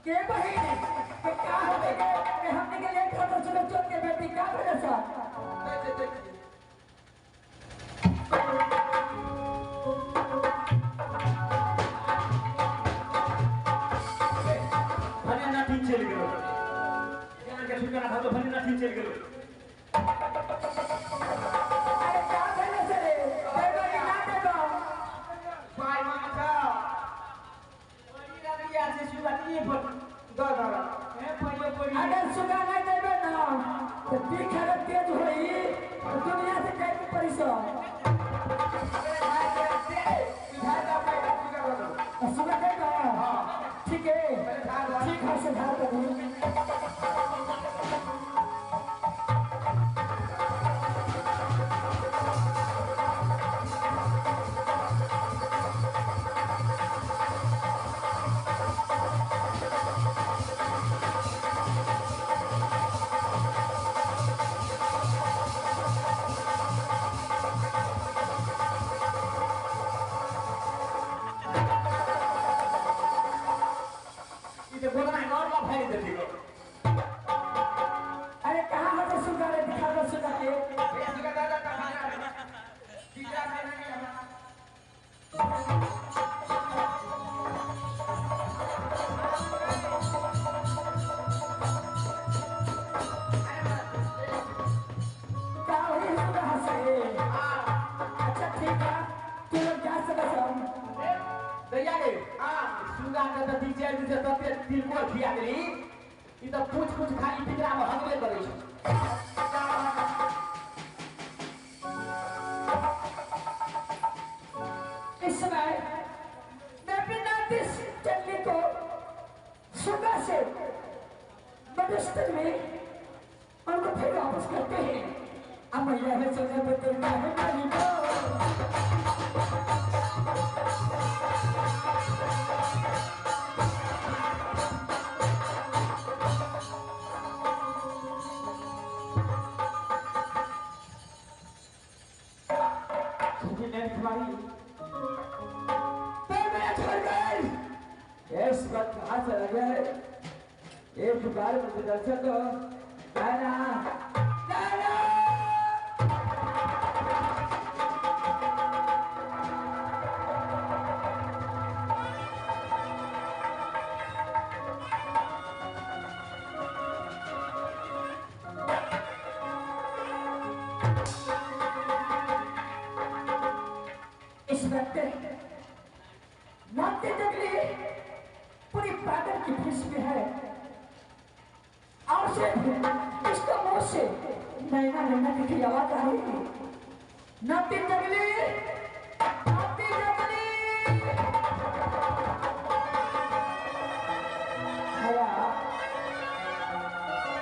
के बहिनी के का होते के हमने के लेट होता चलो चल के बेटी का करे सा भने ना ठीक चल गेलो जान के ठिकाना था तो भने ना ठीक चल गेलो अरे का करे से रे बेटी ना देखो भाई माता वही रबिया से सुगती पर दो ए पहिले पड़ी अगर सुगा नहीं देबे ना तो दिखा तेज होई दुनिया से कहीं परिश्रम सुगा देगा ठीक है सुधार कर इते बोलना है और ला भाई दे दियो अरे कहाँ है तो सुगा रे दिखा दो सुगा के ये सुगा दादा कहां पिता में नहीं हमारा का होई सुगा हसे अच्छा ठीक है तू लोग जा सकते हो दैया गे हां सुगा के त दीजे दीजे तते दिल को खिया गेली ई त पूछ खाली पिकरा में हगले करे छै इस समय मैं बिना दिस चलने को सुगा से मनुष्य में उनको फिर वापस करते हैं अब मैं यह सोचने पर करना है मालिक इस वक्त कहाँ से लगे है ये पुकार मुझे दर्शन दो नाना नाना इस वक्त नाते जगली पूरी पागल की फीस में है और से इसको मुंह से नैना नैना की आवाज आ रही है नाते जगली हया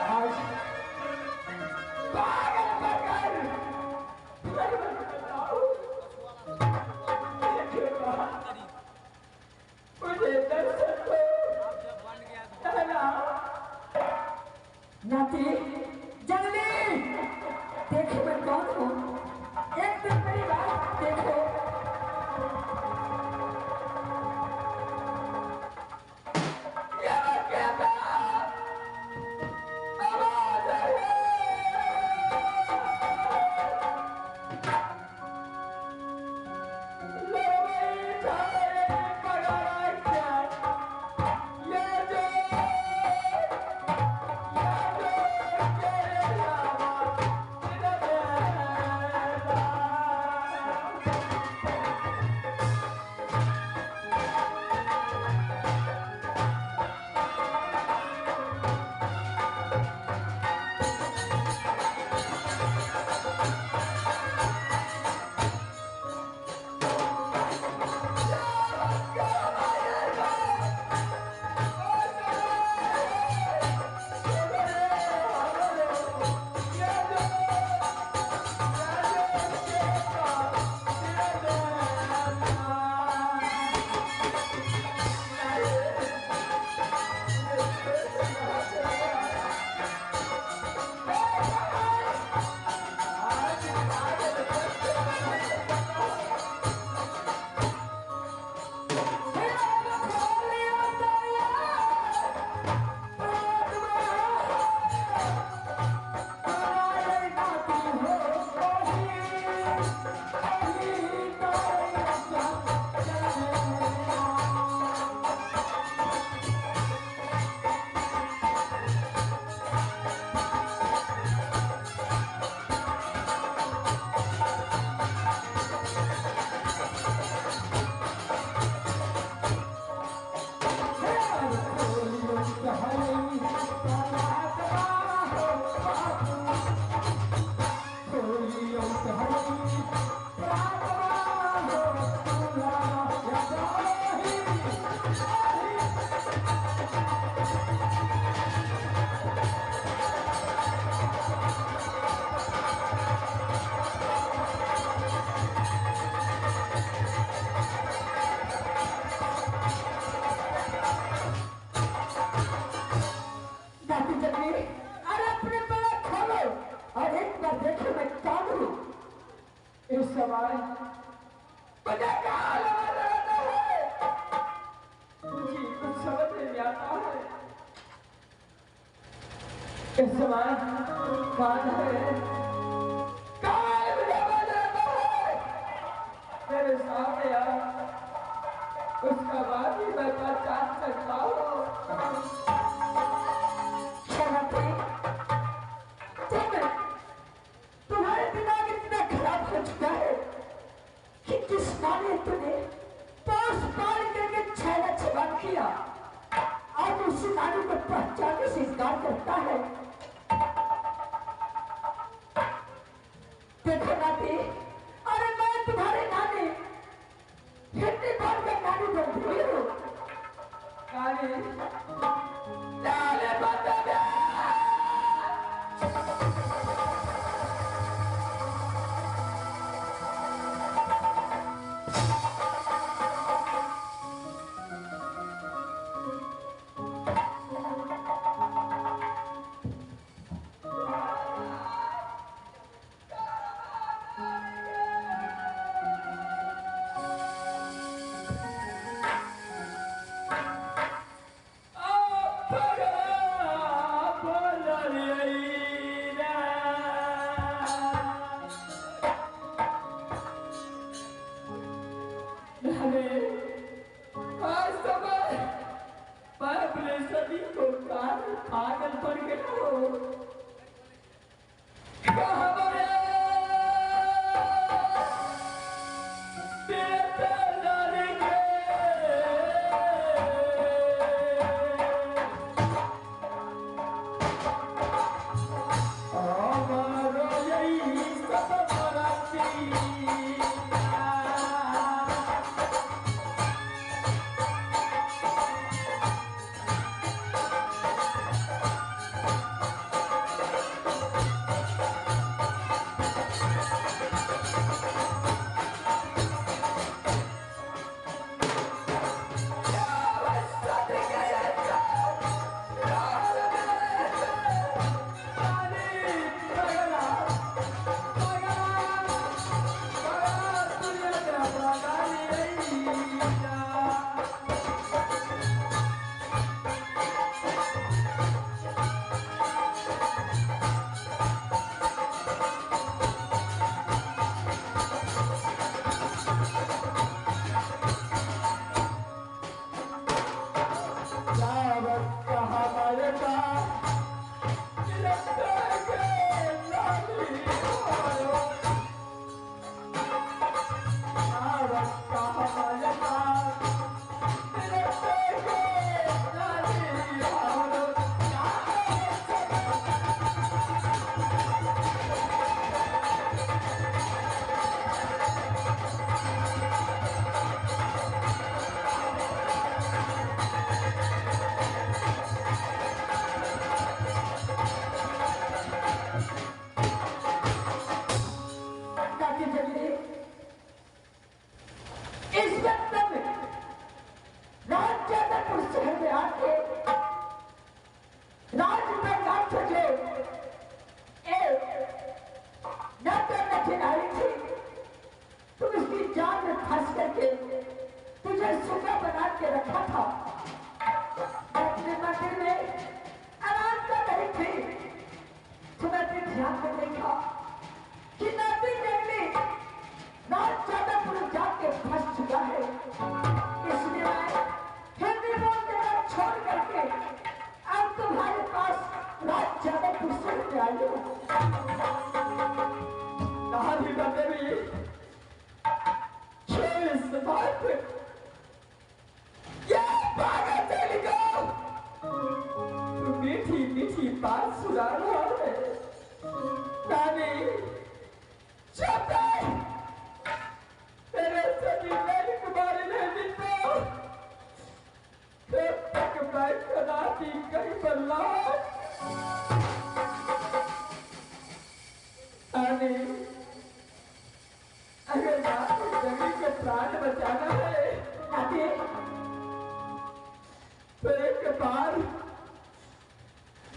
आज पागल पागल मुझे दर्शन दो नाती जंगली देखो मैं कौन हूँ एक दिन मेरी बात देखो इस समय कौन है? मेरे सामने आ, उसका बाद ही मैं पहचान सकता हूँ। तुम्हारे दिमाग इतना खराब हो चुका है कि किस नाने तुम्हें पास पार करके छैला छबान किया, आज उसी नानी को पहचानने से इनकार करता है। देखो नाती, अरे मैं तुम्हारे नानी हिंदी बात का नानी तो भूल हूँ। नानी लाले बता दे। पागल पड़ गया हो।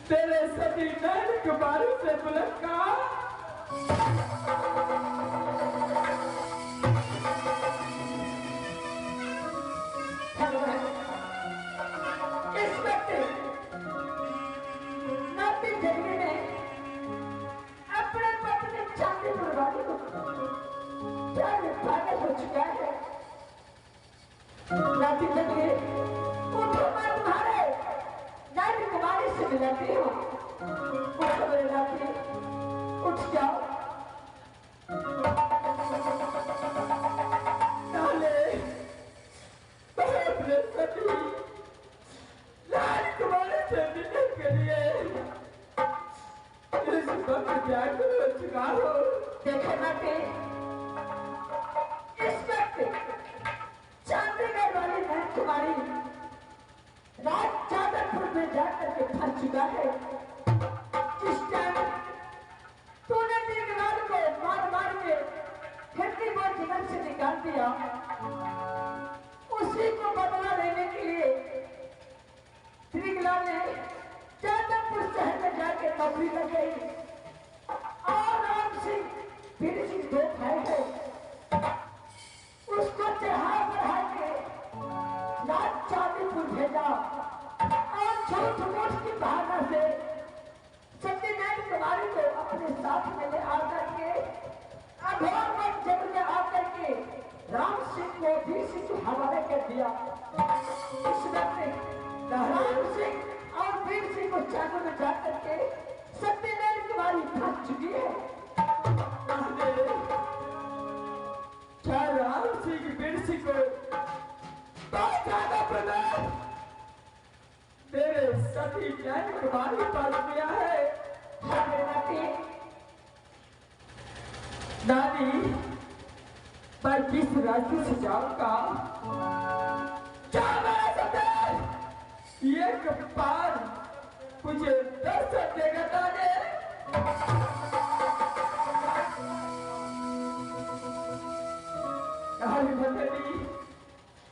तेरे सभी नैन गुब्बारे से मुलाकात। इस वक्त नाती जगने नाते इस वक्त चांदीगढ़ वाली बहन कुमारी राज चादरपुर में जाकर के फंस चुका है। जिस टाइम तूने दीवार को मार मार के खिड़की को जीवन से निकाल दिया, उसी को बदला लेने के लिए त्रिगला ने चादरपुर शहर में जाके नौकरी लग गई और राम सिंह फिर सिंह दो भाई है, उसको चढ़ा बढ़ा के राज चांदीपुर भेजा और झूठ मूठ की बहाना से सत्यनारायण कुमारी को अपने साथ में ले आकर के अघोर वक्त जंगल में आकर के राम सिंह को वीर सिंह के हवाले कर दिया। इस वक्त राम सिंह और वीर सिंह को चाकू में जाकर के सत्यनारायण कुमारी फंस चुकी है। क्या राम सिंह वीर सिंह को बहुत ज्यादा प्रदान मेरे सती नैन कुमारी पास किया है? नानी, मैं किस रास्ते से जाऊंगा? क्या मेरा सती ये कपाल मुझे दर्शन देगा नानी?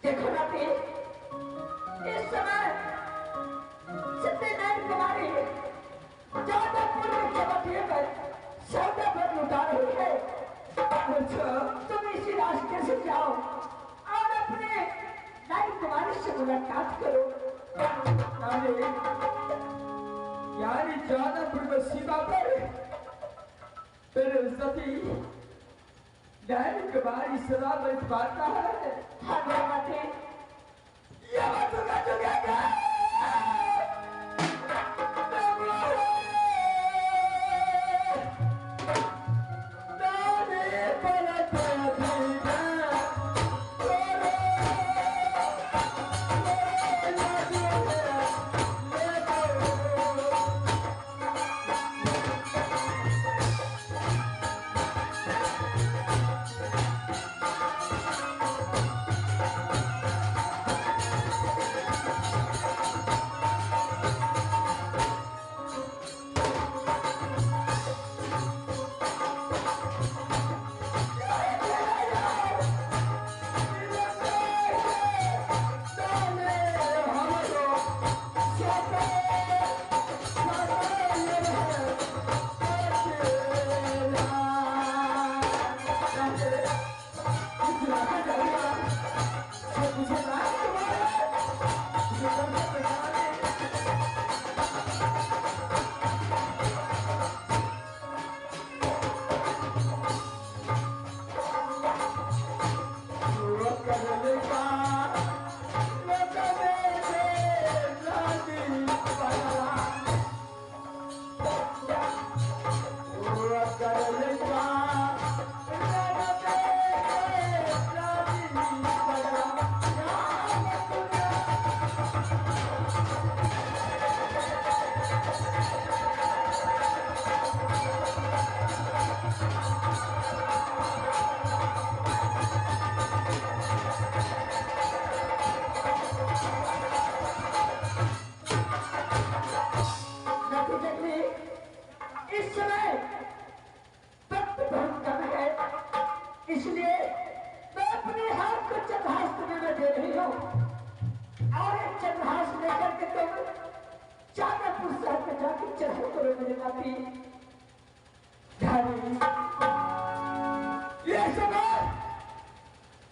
देखो नाती, इस समय सत्यनारायण कुमारी जादवपुर में चबटिए पर सौदा पर लुटा रही है। तुम इसी रास्ते से जाओ और अपने नारायण कुमारी से मुलाकात करो। यानी जादवपुर में सीमा पर मेरे सती नैन कुमारी सलामत पाता है। हाँ नाती, ये बात चुकेगा।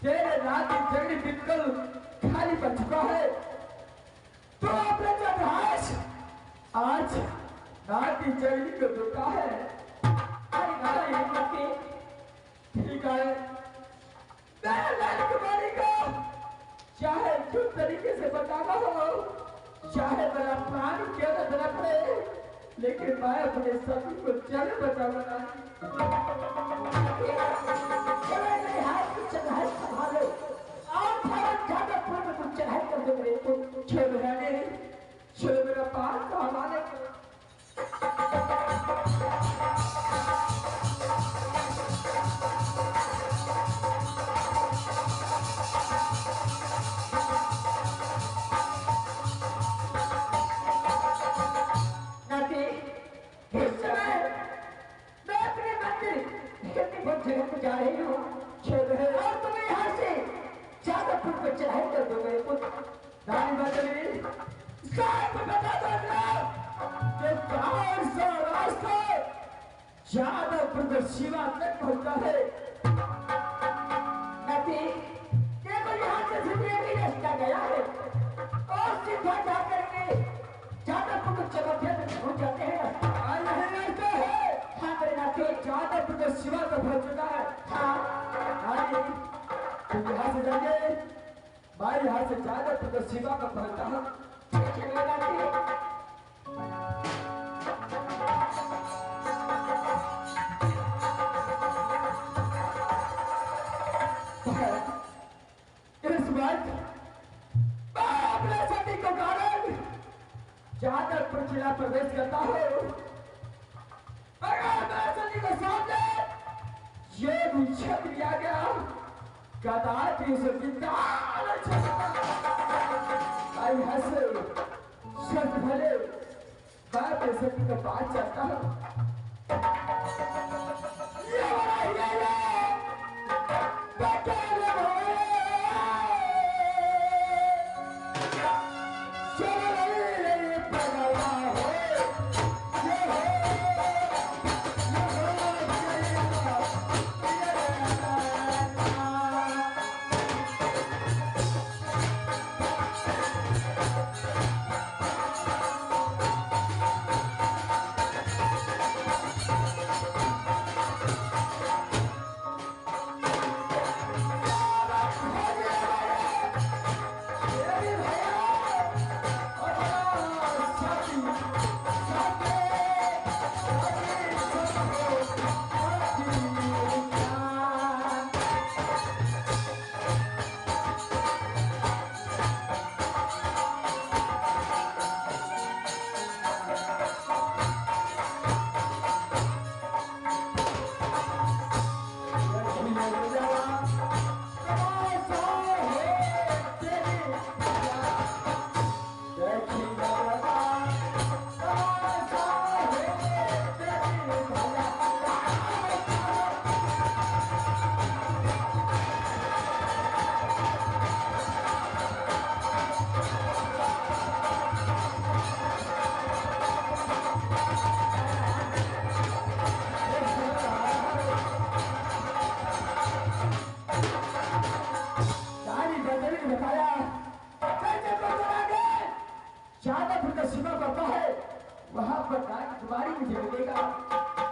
तेरे रात की जंगली बिल्कुल खाली बन चुका है, तो अपने जहाज आज रात की जंगली को रुका है। ठीक है, मैं नारायण कुमारी को चाहे जिस तरीके से बचाना हो, चाहे मेरा प्राण क्यों न देना पड़े, लेकिन मैं अपने सभी को जरूर बचाऊंगा। चढ़ाई संभालो और भारत जादवपुर में कुछ चढ़ाई कर दो मेरे को। छोड़ मेरा पास तो हमारे साथ बता दो ना कि कौन सा रास्ता जादवपुर के शिवा तक पहुंचा है। नदी देखो यहाँ से जितने भी रास्ता गया है और सीधा जा करके जादवपुर के चौथे में पहुंच जाते हैं। और यही रास्ता है हाँ मेरे नाती जादवपुर के शिवा तक पहुंच चुका है। हाँ आइए तुम यहाँ से जाइए, मैं यहाँ से जादवपुर के शिवा तक पहुंचता हूँ। चलिए नाती इस वक्त मैं अपने सती के कारण जादवपुर जिला प्रवेश करता हूँ। अगर मैं सती के सामने ये विक्षेप लिया गया कदापि उसे जिंदा न छोड़ूंगा। मैं यहाँ से शर्त भले मैं अपने सती के पास चलता हूँ। ये वाला ये जादवपुर का सीमा करता है वहां पर राजकुमारी मुझे मिलेगा।